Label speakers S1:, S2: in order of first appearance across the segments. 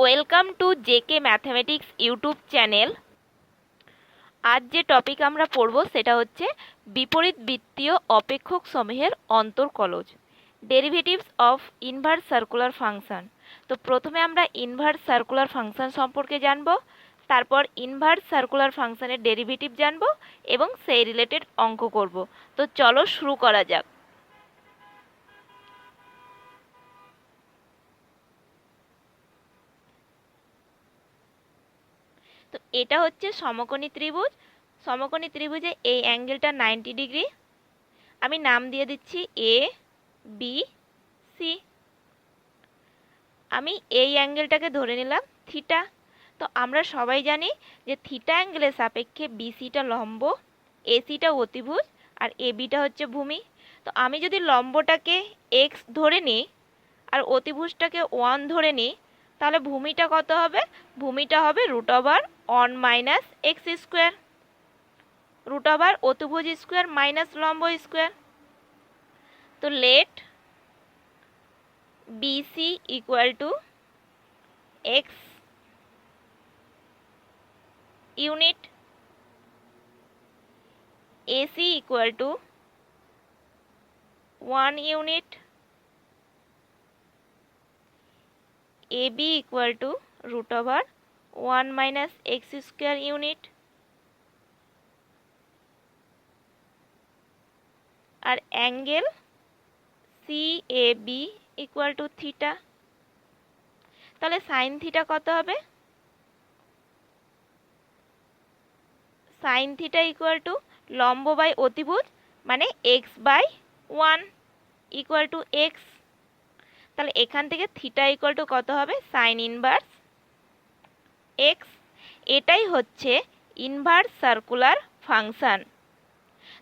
S1: Welcome to JK mathematics YouTube channel. আজ যে topic আমরা পড়ব সেটা হচ্ছে বিপরীত বৃত্তীয় অপেক্ষক সমূহের অন্তর্কলজ, derivatives of inverse circular function. তো প্রথমে আমরা ইনভার্স সার্কুলার ফাংশন সম্পর্কে জানব, তারপর ইনভার্স সার্কুলার ফাংশনের ডেরিভেটিভ জানব এবং সেই রিলেটেড অঙ্ক করব। তো চলো শুরু করা যাক। তো এটা হচ্ছে সমকোণী ত্রিভুজ। সমকোণী ত্রিভুজে এই অ্যাঙ্গেলটা 90 ডিগ্রি। আমি নাম দিয়ে দিচ্ছি এ বি সি। আমি এই অ্যাঙ্গেলটাকে ধরে নিলাম থিটা। তো আমরা সবাই জানি যে থিটা অ্যাঙ্গেলের সাপেক্ষে বিসিটা লম্ব, এসিটা অতিভুজ আর এবিটা হচ্ছে ভূমি। তো আমি যদি লম্বটাকে এক্স ধরে নিই আর অতিভুজটাকে 1 ধরে নিই, তাহলে ভূমিটা কত হবে? ভূমিটা হবে √1 মাইনাস এক্স স্কোয়ার, √, অতিভুজ স্কোয়ার মাইনাস লম্ব স্কোয়ার। তো let BC equal to x unit, AC equal to 1 unit, AB equal to √1 minus x square unit, আর angle CAB equal to theta. তাহলে সাইন থিটা কত হবে? সাইন থিটা ইকুয়াল টু লম্ব by অতিভুজ মানে x/1 equal to x. তাহলে এখান থেকে থিটা ইকুয়াল টু কত হবে? Sign inverse x. এটাই হচ্ছে ইনভার্স সার্কুলার ফাংশন।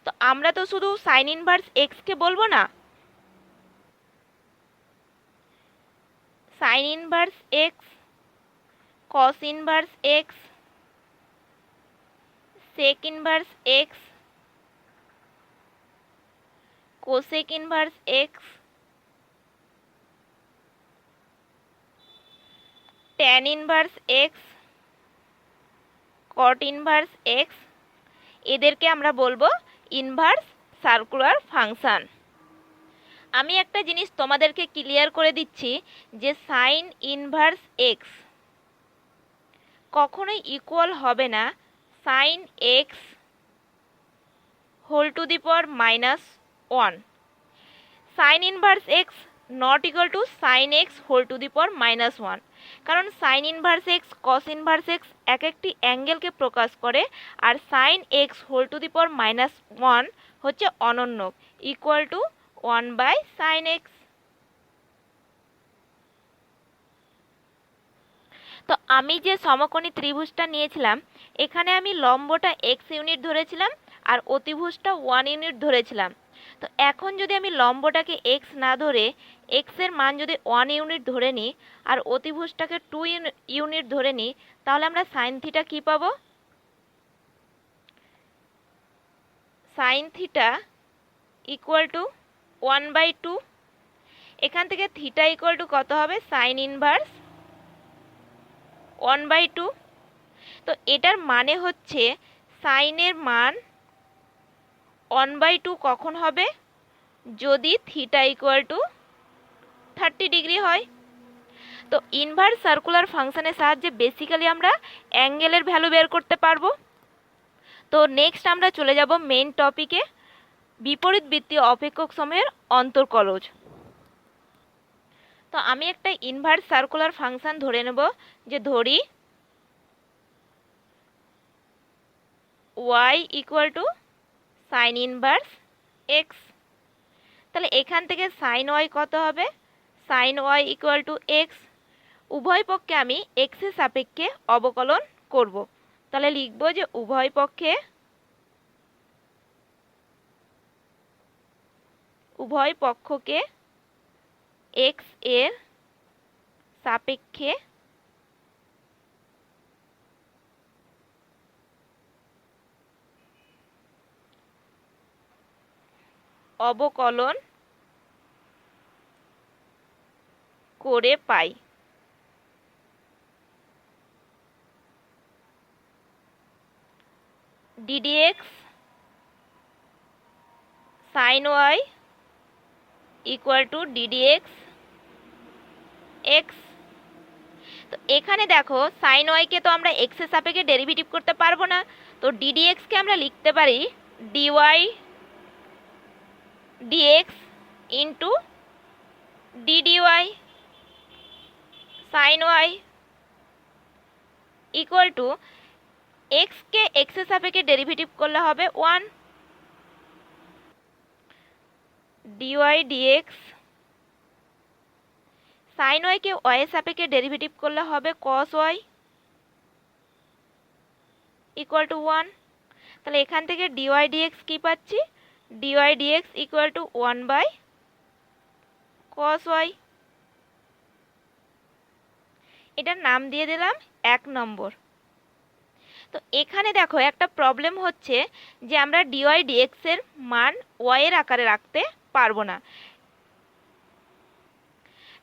S1: তো আমরা তো শুধু সাইন ইনভার্স এক্সকে বলবো না, sine inverse x, cos inverse x, sec inverse x, cosec inverse x, tan inverse x, cot inverse x, এদেরকে আমরা বলবো ইনভার্স সার্কুলার ফাংশন। আমি একটা জিনিস তোমাদেরকে ক্লিয়ার করে দিচ্ছি যে সাইন ইনভার্স এক্স কখনোই ইকুয়াল হবে না sine X whole to the power -1। Sine inverse X not equal to sine X whole to the power -1, কারণ sine inverse x, cos inverse X এক একটি অ্যাঙ্গেলকে প্রকাশ করে, আর sine X whole to the power -1 হচ্ছে অনন্যক, ইকুয়াল টু 1/sin x। তো আমি যে সমকোণী ত্রিভুজটা নিয়েছিলাম, এখানে আমি লম্বটা x ইউনিট ধরেছিলাম আর অতিভুজটা 1 ইউনিট ধরেছিলাম। তো এখন যদি আমি লম্বটাকে x না ধরে x এর মান যদি 1 ইউনিট ধরে নিই আর অতিভুজটাকে 2 ইউনিট ধরে নিই, তাহলে আমরা সাইন থিটা কী পাবো? Sign theta equal two 1/2। এখান থেকে থিটা ইকুয়াল টু কত হবে? Sign inverse 1/2। তো এটার মানে হচ্ছে সাইনের মান 1/2 কখন হবে? যদি থিটা ইকুয়াল টু 30 ডিগ্রি হয়। তো ইনভার্স সার্কুলার ফাংশনের সাহায্যে বেসিক্যালি আমরা অ্যাঙ্গেলের ভ্যালু বের করতে পারবো। তো নেক্সট আমরা চলে যাব মেইন টপিকে, বিপরীত বৃত্তীয় অপেক্ষক সমূহের অন্তর্কলজ। তো আমি একটা ইনভার্স সার্কুলার ফাংশন ধরে নেব, যে ধরি y equal to sine inverse x. তাহলে এখান থেকে সাইন ওয়াই কত হবে? Sine Y equal to x. উভয় পক্ষে আমি এক্স এর সাপেক্ষে অবকলন করব। তাহলে লিখব যে উভয় পক্ষকে এক্স এর সাপেক্ষে অবকলন করে পাই। ddx sin y equal two ddx x। তো এখানে দেখো সাইন ওয়াইকে তো আমরা এক্স এর সাপেক্ষে ডেরিভেটিভ করতে পারবো না, তো ddx-কে আমরা লিখতে পারি dy dx into ddy sine Y equal to এক্সকে এক্স এর সাপেক্ষে ডেরিভেটিভ করলে হবে 1 dy dx সাইন ওয়াইকে ওয়াই এর সাপেক্ষে ডেরিভেটিভ করলে হবে cos y ইকুয়াল টু 1। তাহলে এখান থেকে dy dx কি পাচ্ছি, dy dx equal to 1 by cos y। এটার নাম দিয়ে দিলাম 1 নম্বর। তো এখানে দেখো একটা প্রবলেম হচ্ছে যে আমরা dy dx এর মান y এর আকারে রাখতে পারবো না,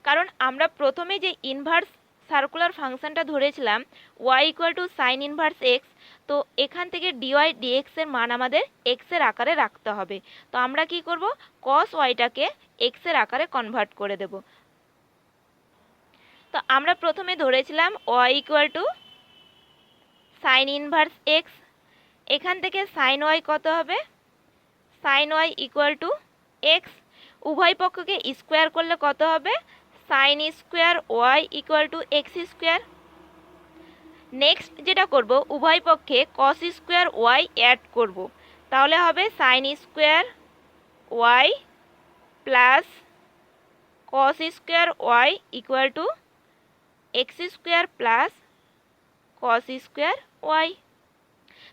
S1: কারণ আমরা প্রথমে যে ইনভার্স সার্কুলার ফাংশনটা ধরেছিলাম y equal to sine inverse x, তো এখান থেকে dy dx এর মান আমাদের x এর আকারে রাখতে হবে। তো আমরা কি করব, cos yটাকে x এর আকারে কনভার্ট করে দেব। তো আমরা প্রথমে ধরেছিলাম y equal to sine inverse x, এখান থেকে সাইন y কত হবে, sine y equal to x, উভয় পক্ষকে স্কোয়ার করলে কত হবে, sine square y equal to x square. Next যেটা করব, উভয় পক্ষে কস স্কোয়ার ওয়াই অ্যাড করব, তাহলে হবে sine square y plus cos square y equal to x square plus cos square y.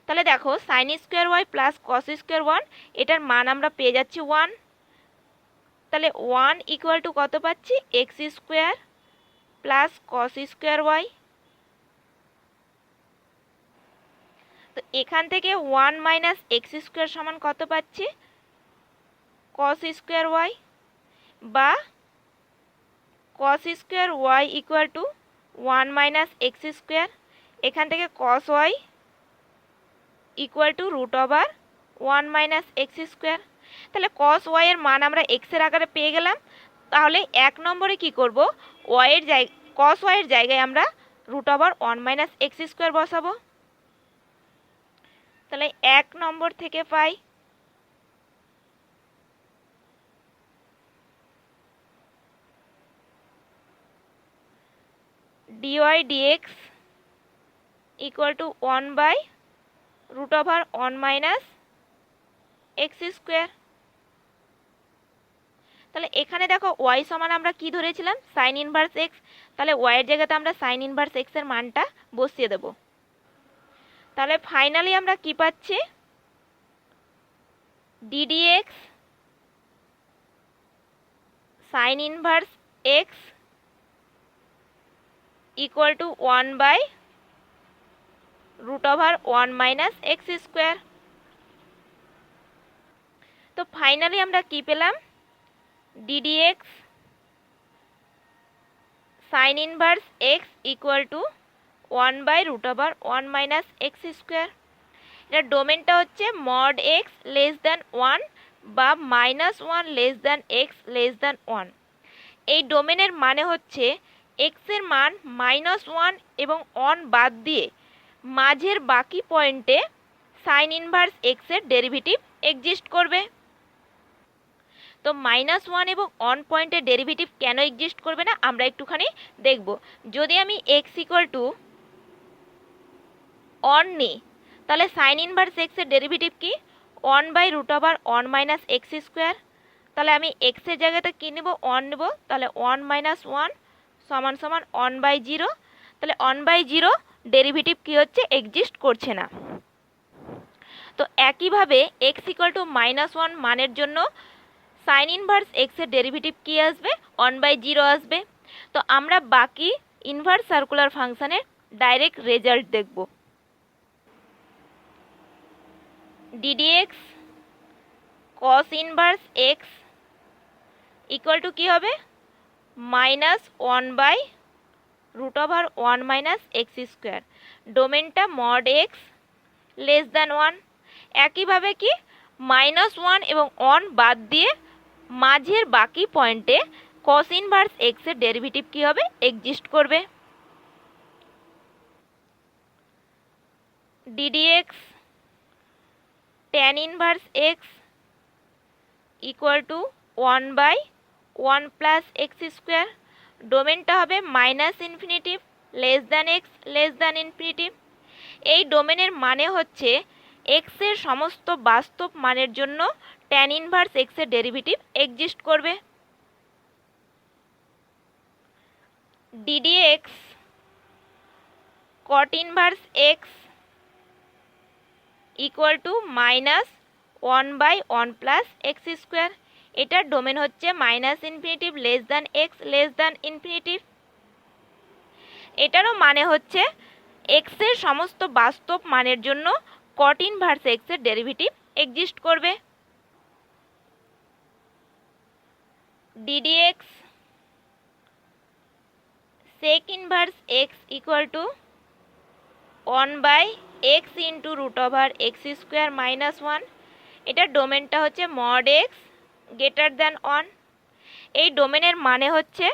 S1: তাহলে দেখো sine square y plus cos square 1, এটার মান আমরা পেয়ে যাচ্ছি 1। তাহলে 1 ইকুয়াল টু কত পাচ্ছি, x square plus cos square y. তো এখান থেকে 1 মাইনাস এক্স স্কোয়ার সমান কত পাচ্ছি, কস স্কোয়ার ওয়াই, বা cos square y equal to 1 minus x square, এখান থেকে cos y equal to root over 1 minus x square. তাহলে কস ওয়াই এর মান আমরা এক্স এর আকারে পেয়ে গেলাম। তাহলে 1 নম্বরে কি করব, কস ওয়াই এর জায়গায় আমরা root over 1 minus x square বসাবো। তাহলে 1 নম্বর থেকে পাই dy dx equal to 1 by root over 1 minus x square. তাহলে এখানে দেখো y সমান আমরা কি ধরেছিলাম, সাইন ইনভার্স এক্স, তাহলে y এর জায়গাতে আমরা সাইন ইনভার্স এক্স এর মানটা বসিয়ে দেব। তাহলে ফাইনালি আমরা কি পাচ্ছি, ddx sine inverse x equal to 1 by root over 1 minus x square. তো ফাইনালি আমরা কি পেলাম, ddx sine inverse x equal to 1 by root over 1 minus x square. এটা ডোমেনটা হচ্ছে মড এক্স লেস দ্যান 1 বা minus 1 less than x less than 1। এই ডোমেনের মানে হচ্ছে এক্স এর মান -1 এবং 1 বাদ দিয়ে মাঝের বাকি পয়েন্টে সাইন ইনভার্স এক্স এর ডেরিভেটিভ এক্সিস্ট করবে। তো -1 এবং 1 পয়েন্টের ডেরিভেটিভ কেন এক্সিস্ট করবে না আমরা একটুখানি দেখব। যদি আমি এক্স ইকুয়াল টু 1 নিই, তাহলে সাইন ইনভার্স এক্স এর ডেরিভেটিভ কি, 1 by root over 1 minus x square. তাহলে আমি এক্স এর জায়গাতে কী নেব, 1 নেব, তাহলে 1 মাইনাস 1 সমান সমান 1 বাই 0। তাহলে 1 বাই 0 ডেরিভেটিভ কী হচ্ছে, এক্সিস্ট করছে না। তো একইভাবে এক্স ইকুয়াল টু -1 মানের জন্য সাইন ইনভার্স এক্স এর ডেরিভেটিভ কী আসবে, 1 বাই 0 আসবে। তো আমরা বাকি ইনভার্স সার্কুলার ফাংশনের ডাইরেক্ট রেজাল্ট দেখব। ddx cos inverse x equal to কী হবে, -1 by root over 1 minus x square. ডোমেনটা মড এক্স লেস দ্যান 1। একইভাবে কি -1 এবং 1 বাদ দিয়ে মাঝের বাকি পয়েন্টে cos ইনভার্স এক্স এর ডেরিভেটিভ কি হবে, এক্সিস্ট করবে। ddx tan inverse x equal to 1/1 plus x square. ডোমেনটা হবে minus infinity less than x less than infinity. এই ডোমেনের মানে হচ্ছে এক্স এর সমস্ত বাস্তব মানের জন্য tan ইনভার্স এক্স এর ডেরিভেটিভ এক্সিস্ট করবে। ddx cot inverse x equal to -1/1 plus x square. এটার ডোমেন হচ্ছে minus infinity less than x less than infinitive. এটারও মানে হচ্ছে এক্স এর সমস্ত বাস্তব মানের জন্য cot ইনভার্স এক্স এর ডেরিভেটিভ এক্সিস্ট করবে। ddx sec inverse x equal to 1/x into root over x square minus 1। এটার ডোমেনটা হচ্ছে মড এক্স গ্রেটার দ্যান 1। এই ডোমেনের মানে হচ্ছে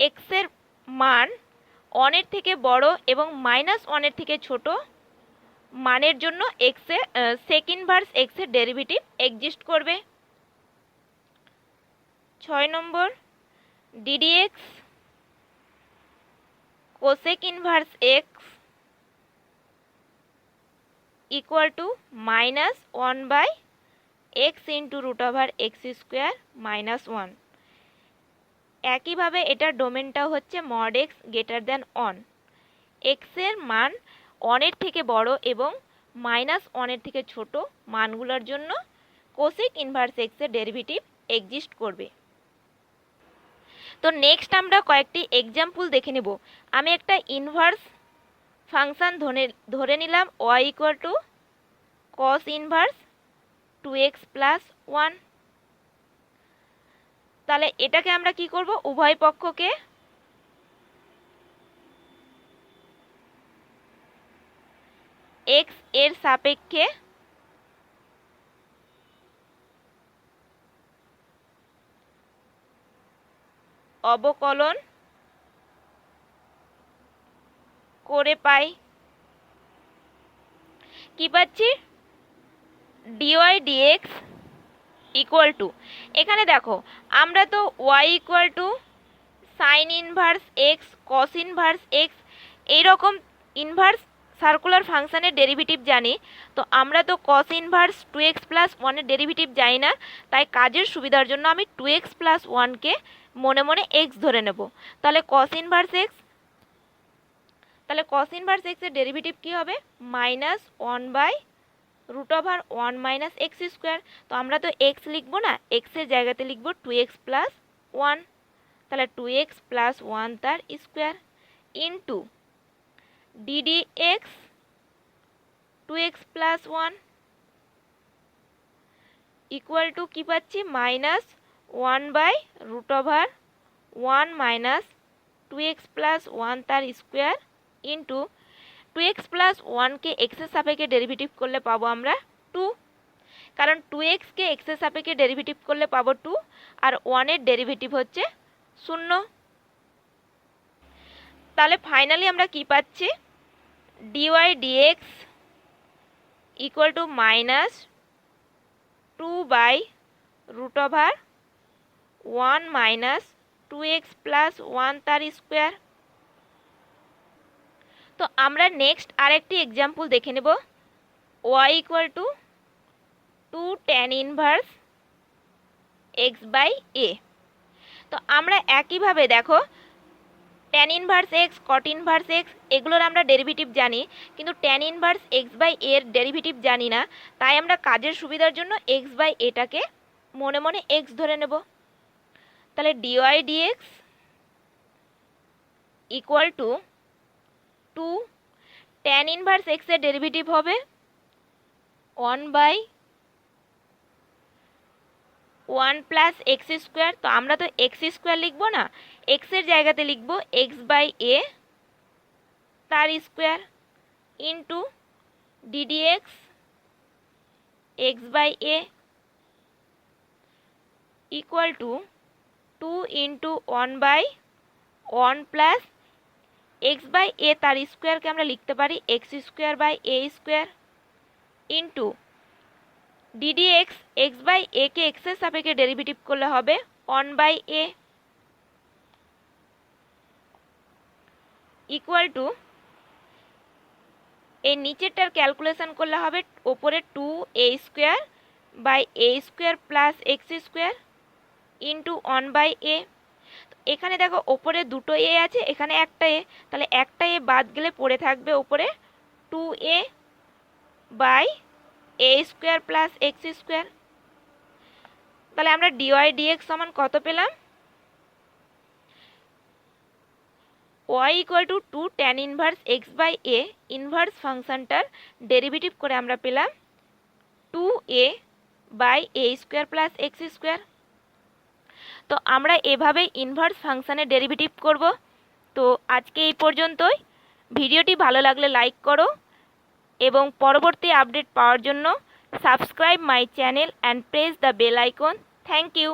S1: এক্স এর মান 1 এর থেকে বড় এবং -1 এর থেকে ছোট মানের জন্য এক্স এর সেক ইনভার্স এক্স এর ডেরিভেটিভ এক্সিস্ট করবে। 6 number ddx cosec inverse x equal to -1/x into root over x square minus 1। একইভাবে এটার ডোমেনটাও হচ্ছে mod x greater than 1। X এর মান 1 এর থেকে বড় এবং -1 এর থেকে ছোট মানগুলোর জন্য কোসেক ইনভার্স এক্স এর ডেরিভেটিভ এক্সিস্ট করবে। তো নেক্সট আমরা কয়েকটি এক্সাম্পল দেখে নেব। আমি একটা ইনভার্স ফাংশন ধরে নিলাম y equal two cos inverse 2x plus 1। তাহলে এটাকে আমরা কি করব, উভয় পক্ষকে x এর সাপেক্ষে অবকলন করে পাই। কি পাচ্ছি, dy dx ইকুয়াল টু, এখানে দেখো আমরা তো y equal to sine inverse x cos inverse x এইরকম ইনভার্স সার্কুলার ফাংশনের ডেরিভেটিভ জানি। তো আমরা তো কস ইনভার্স 2x প্লাস 1 এর ডেরিভেটিভ জানি না, তাই কাজের সুবিধার জন্য আমি 2x প্লাস 1কে মনে মনে x ধরে নেব। তাহলে cos ইনভার্স x, তাহলে cos ইনভার্স x এর ডেরিভেটিভ কি হবে, -1/√1 মাইনাস এক্স স্কোয়ার। তো আমরা তো x লিখবো না, x এর জায়গাতে লিখবো 2x প্লাস 1। তাহলে 2x প্লাস 1 তার square into ddx 2x plus 1 equal to কি পাচ্ছি, -1/√1 মাইনাস 2x প্লাস 1 তার স্কোয়ার ইন্টু 2x প্লাস 1কে x এর সাপেক্ষে ডেরিভেটিভ করলে পাবো আমরা 2, কারণ 2xকে x এর সাপেক্ষে ডেরিভেটিভ করলে পাবো 2 আর 1 এর ডেরিভেটিভ হচ্ছে 0। তাহলে ফাইনালি আমরা কি পাচ্ছি, dy dx equal two -2/√1 minus 2x plus 1 তার স্কোয়ার। তো আমরা নেক্সট আরেকটি এক্সাম্পল দেখে নেব, y equal to 2 tan inverse x/a। তো আমরা একইভাবে দেখো tan inverse x cot inverse x এগুলোর আমরা ডেরিভেটিভ জানি, কিন্তু tan ইনভার্স x/a এর ডেরিভেটিভ জানি না, তাই আমরা কাজের সুবিধার জন্য x/aটাকে মনে মনে x ধরে নেব। তাহলে dy dx equal to 2 tan inverse x এর ডেরিভেটিভ হবে 1/1 প্লাস এক্স স্কোয়ার। তো আমরা তো এক্স স্কোয়ার লিখবো না, এক্স এর জায়গাতে লিখবো x/a তার square into ddx X by A equal to 2 into 1/1 plus X by A তার স্কোয়ারকে আমরা লিখতে পারি X square by A square into DD X, X by A কে এক্সের সাপেক্ষে ডেরিভেটিভ করলে হবে 1/a ইকুয়াল টু এই নিচেরটার ক্যালকুলেশন করলে হবে ওপরে 2a square by A square plus x square into 1/a। এখানে দেখো ওপরে দুটো এ আছে, এখানে একটা এ, তাহলে একটা এ বাদ গেলে পড়ে থাকবে ওপরে 2a by A square plus x square. তাহলে আমরা ডিওয়াই ডিএক্স সমান কত পেলাম? y equal to 2 tan inverse x by a inverse ফাংশনটার ডেরিভেটিভ করে আমরা পেলাম 2a by A square plus x square. তো আমরা এভাবেই ইনভার্স ফাংশনের ডেরিভেটিভ করব। তো আজকে এই পর্যন্তই। ভিডিওটি ভালো লাগলে লাইক করো এবং পরবর্তী আপডেট পাওয়ার জন্য subscribe my channel and press the bell icon. Thank you.